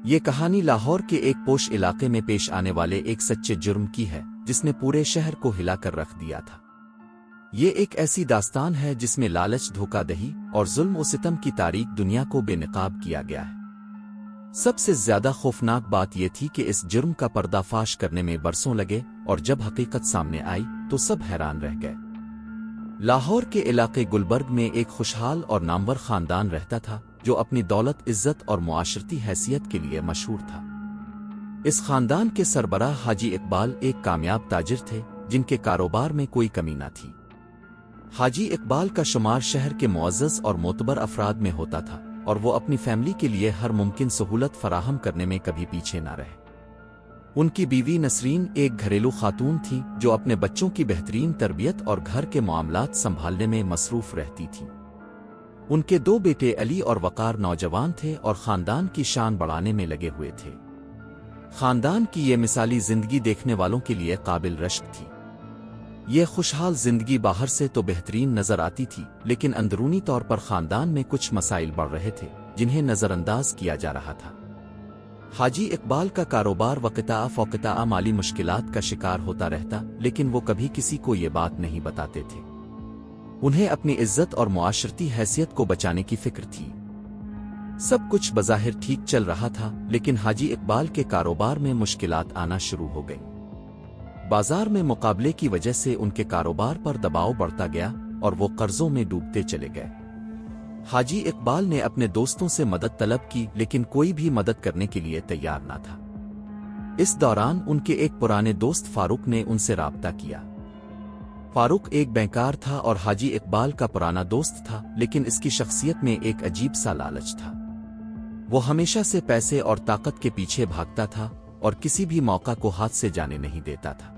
یہ کہانی لاہور کے ایک پوش علاقے میں پیش آنے والے ایک سچے جرم کی ہے جس نے پورے شہر کو ہلا کر رکھ دیا تھا۔ یہ ایک ایسی داستان ہے جس میں لالچ، دھوکہ دہی اور ظلم و ستم کی تاریک دنیا کو بے نقاب کیا گیا ہے۔ سب سے زیادہ خوفناک بات یہ تھی کہ اس جرم کا پردہ فاش کرنے میں برسوں لگے، اور جب حقیقت سامنے آئی تو سب حیران رہ گئے۔ لاہور کے علاقے گلبرگ میں ایک خوشحال اور نامور خاندان رہتا تھا جو اپنی دولت، عزت اور معاشرتی حیثیت کے لیے مشہور تھا۔ اس خاندان کے سربراہ حاجی اقبال ایک کامیاب تاجر تھے جن کے کاروبار میں کوئی کمی نہ تھی۔ حاجی اقبال کا شمار شہر کے معزز اور معتبر افراد میں ہوتا تھا، اور وہ اپنی فیملی کے لیے ہر ممکن سہولت فراہم کرنے میں کبھی پیچھے نہ رہے۔ ان کی بیوی نسرین ایک گھریلو خاتون تھی جو اپنے بچوں کی بہترین تربیت اور گھر کے معاملات سنبھالنے میں مصروف رہتی تھی۔ ان کے دو بیٹے علی اور وقار نوجوان تھے اور خاندان کی شان بڑھانے میں لگے ہوئے تھے۔ خاندان کی یہ مثالی زندگی دیکھنے والوں کے لیے قابل رشک تھی۔ یہ خوشحال زندگی باہر سے تو بہترین نظر آتی تھی، لیکن اندرونی طور پر خاندان میں کچھ مسائل بڑھ رہے تھے جنہیں نظر انداز کیا جا رہا تھا۔ حاجی اقبال کا کاروبار وقتاً فوقتاً مالی مشکلات کا شکار ہوتا رہتا، لیکن وہ کبھی کسی کو یہ بات نہیں بتاتے تھے۔ انہیں اپنی عزت اور معاشرتی حیثیت کو بچانے کی فکر تھی۔ سب کچھ بظاہر ٹھیک چل رہا تھا، لیکن حاجی اقبال کے کاروبار میں مشکلات آنا شروع ہو گئیں۔ بازار میں مقابلے کی وجہ سے ان کے کاروبار پر دباؤ بڑھتا گیا اور وہ قرضوں میں ڈوبتے چلے گئے۔ حاجی اقبال نے اپنے دوستوں سے مدد طلب کی، لیکن کوئی بھی مدد کرنے کے لیے تیار نہ تھا۔ اس دوران ان کے ایک پرانے دوست فاروق نے ان سے رابطہ کیا۔ فاروق ایک بینکار تھا اور حاجی اقبال کا پرانا دوست تھا، لیکن اس کی شخصیت میں ایک عجیب سا لالچ تھا۔ وہ ہمیشہ سے پیسے اور طاقت کے پیچھے بھاگتا تھا اور کسی بھی موقع کو ہاتھ سے جانے نہیں دیتا تھا۔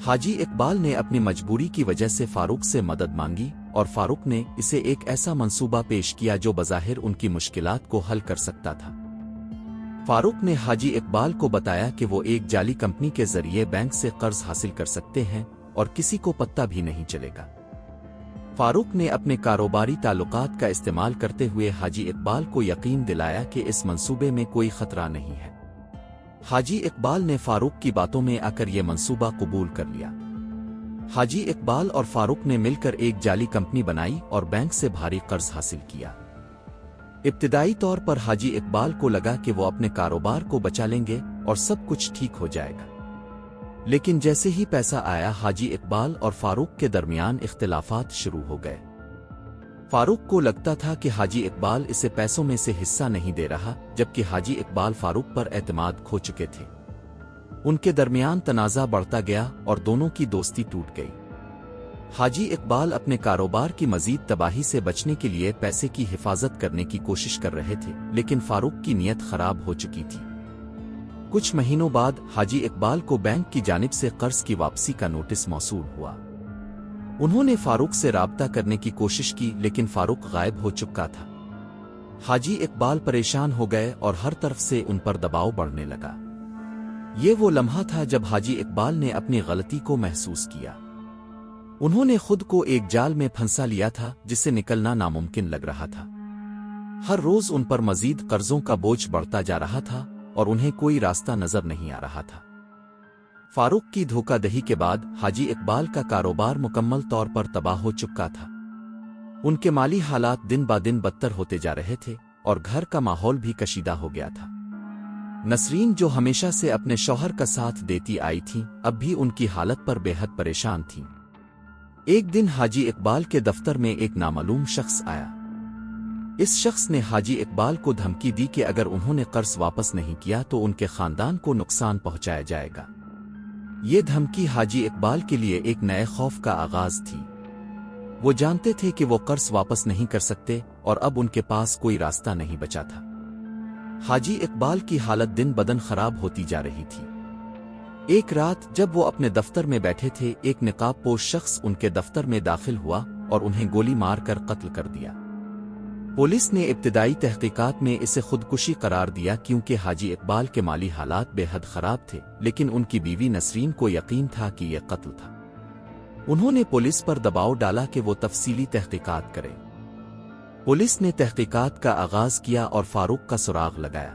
حاجی اقبال نے اپنی مجبوری کی وجہ سے فاروق سے مدد مانگی، اور فاروق نے اسے ایک ایسا منصوبہ پیش کیا جو بظاہر ان کی مشکلات کو حل کر سکتا تھا۔ فاروق نے حاجی اقبال کو بتایا کہ وہ ایک جعلی کمپنی کے ذریعے بینک سے قرض حاصل کر سکتے ہیں اور کسی کو پتہ بھی نہیں چلے گا۔ فاروق نے اپنے کاروباری تعلقات کا استعمال کرتے ہوئے حاجی اقبال کو یقین دلایا کہ اس منصوبے میں کوئی خطرہ نہیں ہے۔ حاجی اقبال نے فاروق کی باتوں میں آ کر یہ منصوبہ قبول کر لیا۔ حاجی اقبال اور فاروق نے مل کر ایک جعلی کمپنی بنائی اور بینک سے بھاری قرض حاصل کیا۔ ابتدائی طور پر حاجی اقبال کو لگا کہ وہ اپنے کاروبار کو بچا لیں گے اور سب کچھ ٹھیک ہو جائے گا، لیکن جیسے ہی پیسہ آیا، حاجی اقبال اور فاروق کے درمیان اختلافات شروع ہو گئے۔ فاروق کو لگتا تھا کہ حاجی اقبال اسے پیسوں میں سے حصہ نہیں دے رہا، جبکہ حاجی اقبال فاروق پر اعتماد کھو چکے تھے۔ ان کے درمیان تنازع بڑھتا گیا اور دونوں کی دوستی ٹوٹ گئی۔ حاجی اقبال اپنے کاروبار کی مزید تباہی سے بچنے کے لیے پیسے کی حفاظت کرنے کی کوشش کر رہے تھے، لیکن فاروق کی نیت خراب ہو چکی تھی۔ کچھ مہینوں بعد حاجی اقبال کو بینک کی جانب سے قرض کی واپسی کا نوٹس موصول ہوا۔ انہوں نے فاروق سے رابطہ کرنے کی کوشش کی، لیکن فاروق غائب ہو چکا تھا۔ حاجی اقبال پریشان ہو گئے اور ہر طرف سے ان پر دباؤ بڑھنے لگا۔ یہ وہ لمحہ تھا جب حاجی اقبال نے اپنی غلطی کو محسوس کیا۔ انہوں نے خود کو ایک جال میں پھنسا لیا تھا جس سے نکلنا ناممکن لگ رہا تھا۔ ہر روز ان پر مزید قرضوں کا بوجھ بڑھتا جا رہا تھا اور انہیں کوئی راستہ نظر نہیں آ رہا تھا۔ فاروق کی دھوکہ دہی کے بعد حاجی اقبال کا کاروبار مکمل طور پر تباہ ہو چکا تھا۔ ان کے مالی حالات دن با دن بدتر ہوتے جا رہے تھے اور گھر کا ماحول بھی کشیدہ ہو گیا تھا۔ نسرین، جو ہمیشہ سے اپنے شوہر کا ساتھ دیتی آئی تھیں، اب بھی ان کی حالت پر بے حد پریشان تھیں۔ ایک دن حاجی اقبال کے دفتر میں ایک نامعلوم شخص آیا۔ اس شخص نے حاجی اقبال کو دھمکی دی کہ اگر انہوں نے قرض واپس نہیں کیا تو ان کے خاندان کو نقصان پہنچایا جائے گا۔ یہ دھمکی حاجی اقبال کے لیے ایک نئے خوف کا آغاز تھی۔ وہ جانتے تھے کہ وہ قرض واپس نہیں کر سکتے اور اب ان کے پاس کوئی راستہ نہیں بچا تھا۔ حاجی اقبال کی حالت دن بدن خراب ہوتی جا رہی تھی۔ ایک رات جب وہ اپنے دفتر میں بیٹھے تھے، ایک نقاب پوش شخص ان کے دفتر میں داخل ہوا اور انہیں گولی مار کر قتل کر دیا۔ پولیس نے ابتدائی تحقیقات میں اسے خودکشی قرار دیا کیونکہ حاجی اقبال کے مالی حالات بے حد خراب تھے، لیکن ان کی بیوی نسرین کو یقین تھا کہ یہ قتل تھا۔ انہوں نے پولیس پر دباؤ ڈالا کہ وہ تفصیلی تحقیقات کرے۔ پولیس نے تحقیقات کا آغاز کیا اور فاروق کا سراغ لگایا۔